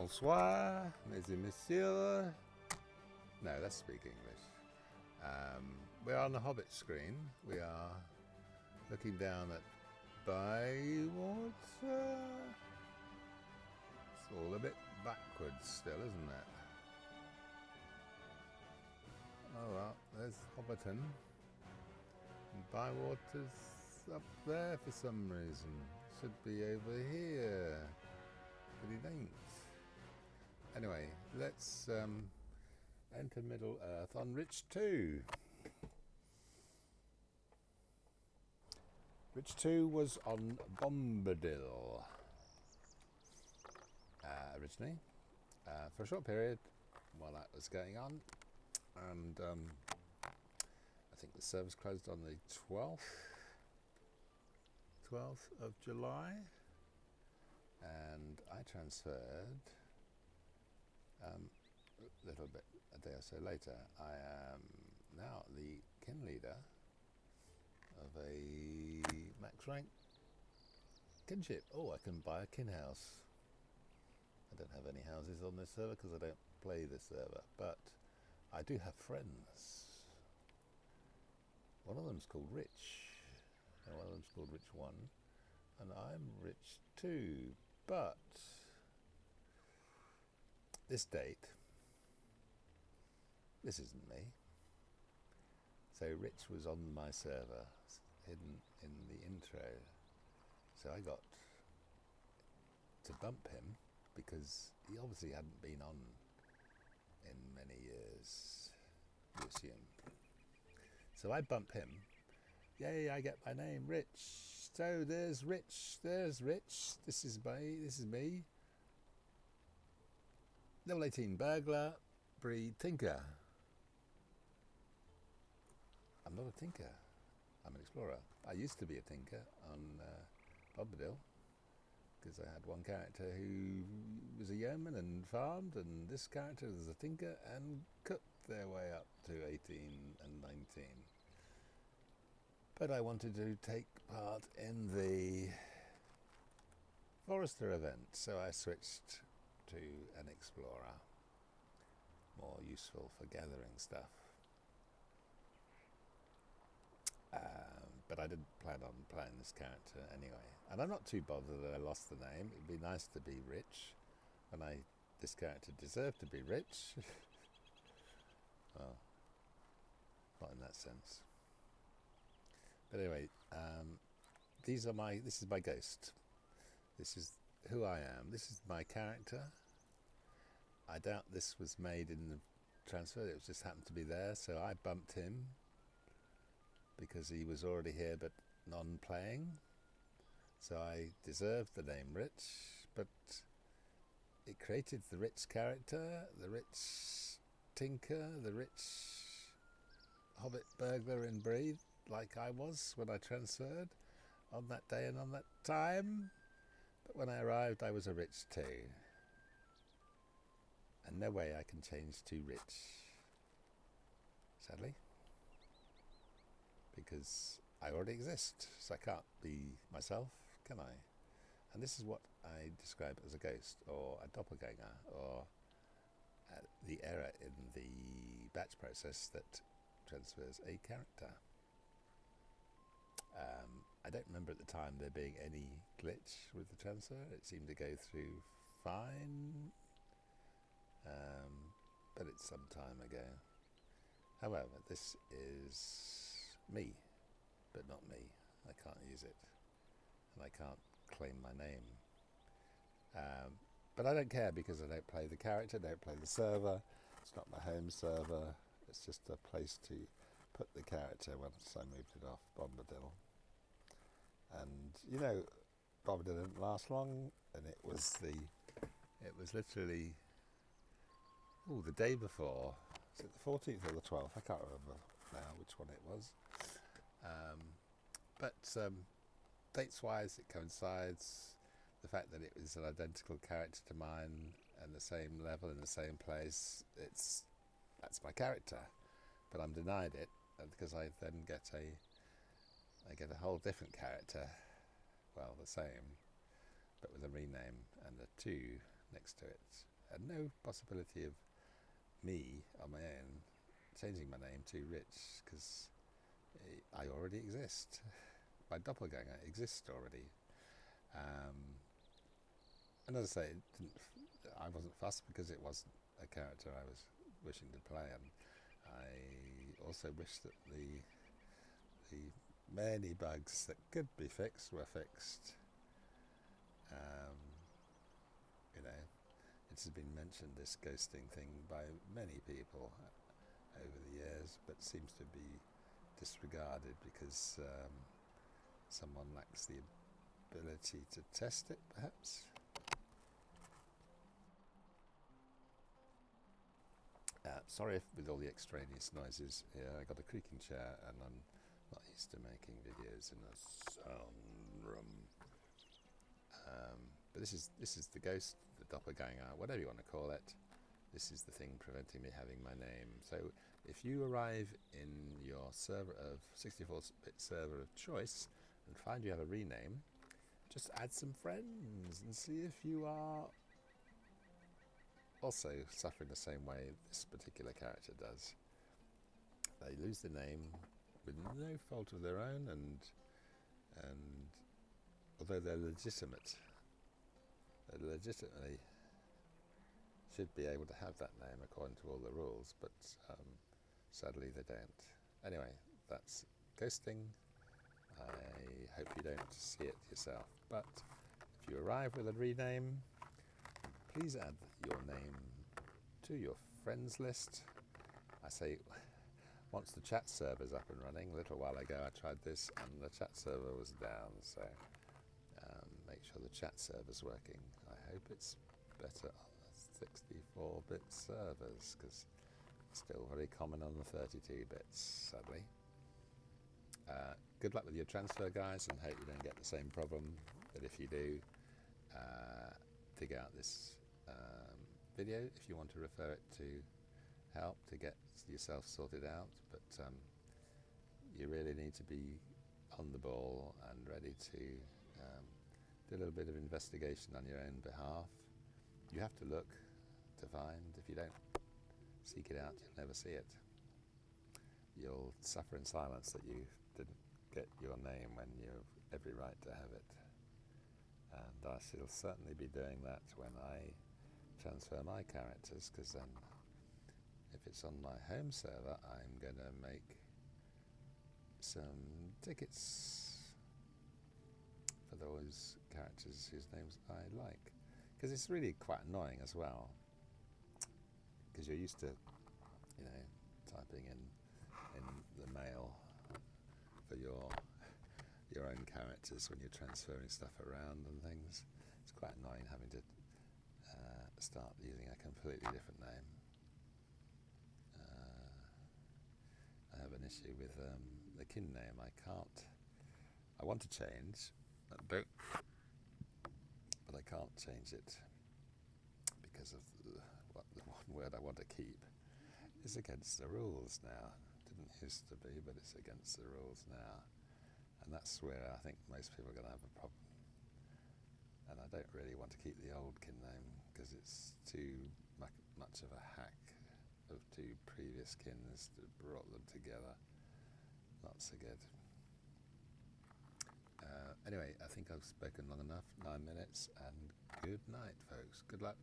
Bonsoir, mes et messieurs. No, let's speak English. We're on the Hobbit screen. We are looking down at Bywater. It's all a bit backwards still, isn't it? Oh well, there's Hobbiton. And Bywater's up there for some reason. Should be over here. But it ain't. Anyway, let's enter Middle Earth on Rich 2. Rich 2 was on Bombadil originally for a short period while that was going on, and I think the service closed on the 12th of July, and I transferred a little bit a day or so later. I am now the kin leader of a max rank kinship. Oh, I can buy a kin house. I don't have any houses on this server because I don't play this server, but I do have friends. One of them's called Rich, and one of them's called Rich 1, and I'm Rich 2, but this date, this isn't me. So Rich was on my server, hidden in the intro. So I got to bump him because he obviously hadn't been on in many years, you assume. So I bump him. Yay, I get my name, Rich. So there's Rich. This is me. Level 18 burglar, breed tinker. I'm not a tinker. I'm an explorer. I used to be a tinker on Bombadil because I had one character who was a yeoman and farmed, and this character was a tinker and cooked their way up to 18 and 19. But I wanted to take part in the Forester event, so I switched to an explorer, more useful for gathering stuff. But I didn't plan on playing this character anyway, and I'm not too bothered that I lost the name. It'd be nice to be Rich, and this character deserved to be Rich. Well, not in that sense. But anyway, this is my ghost. This is who I am. This is my character. I doubt this was made in the transfer. It just happened to be there, so I bumped him because he was already here but non-playing. So I deserved the name Rich, but it created the Rich character, the Rich tinker, the Rich hobbit burglar in breed, like I was when I transferred on that day and on that time. But when I arrived, I was a Rich 2. And no way I can change to Rich, sadly, because I already exist, so I can't be myself, can I? And this is what I describe as a ghost, or a doppelganger, or the error in the batch process that transfers a character. I don't remember at the time there being any glitch with the transfer. It seemed to go through fine, but it's some time ago. However, this is me, but not me. I can't use it, and I can't claim my name. But I don't care because I don't play the character, don't play the server. It's not my home server. It's just a place to put the character once I moved it off Bombadil. And you know, Bombadil didn't last long, and it was literally the day before. Was it the 14th or the 12th? I can't remember now which one it was. But dates-wise, it coincides. The fact that it was an identical character to mine and the same level in the same place, that's my character. But I'm denied it because I then get a whole different character, well, the same, but with a rename and a 2 next to it, and no possibility of me on my own changing my name to Rich, because I already exist. My doppelganger exists already. And as I say, I wasn't fussed because it wasn't a character I was wishing to play, and I also wish that the many bugs that could be fixed were fixed. You know, it has been mentioned, this ghosting thing, by many people over the years, but seems to be disregarded because someone lacks the ability to test it, perhaps. Sorry if with all the extraneous noises here. I got a creaking chair and I'm not used to making videos in a sound room. But this is the ghost, the doppelganger, whatever you want to call it. This is the thing preventing me having my name. So if you arrive in your server of 64-bit server of choice and find you have a rename, just add some friends and see if you are also suffering the same way this particular character does. They lose the name with no fault of their own, and although they're legitimate, they legitimately should be able to have that name according to all the rules, but sadly they don't. Anyway, that's ghosting. I hope you don't see it yourself, but if you arrive with a rename, please add your name to your friends list. I say, once the chat server's up and running. A little while ago I tried this and the chat server was down, so make sure the chat server's working. I hope it's better on the 64-bit servers, because it's still very common on the 32 bits, sadly. Good luck with your transfer, guys, and hope you don't get the same problem. But if you do, dig out this video if you want to refer it to help to get yourself sorted out. But you really need to be on the ball and ready to do a little bit of investigation on your own behalf. You have to look to find. If you don't seek it out, you'll never see it. You'll suffer in silence that you didn't get your name when you have every right to have it. And I shall certainly be doing that when I transfer my characters, because then if it's on my home server, I'm going to make some tickets for those characters whose names I like, because it's really quite annoying as well, because you're used to, you know, typing in the mail for your own characters when you're transferring stuff around and things. It's quite annoying having to start using a completely different name. I have an issue with the kin name. I want to change, but I can't change it because of the one word I want to keep is against the rules now. Didn't used to be, but it's against the rules now. And that's where I think most people are going to have a problem. And I don't really want to keep the old kin name because it's too much of a hack of two previous kins that brought them together. Not so good. Anyway, I think I've spoken long enough, 9 minutes, and good night, folks. Good luck.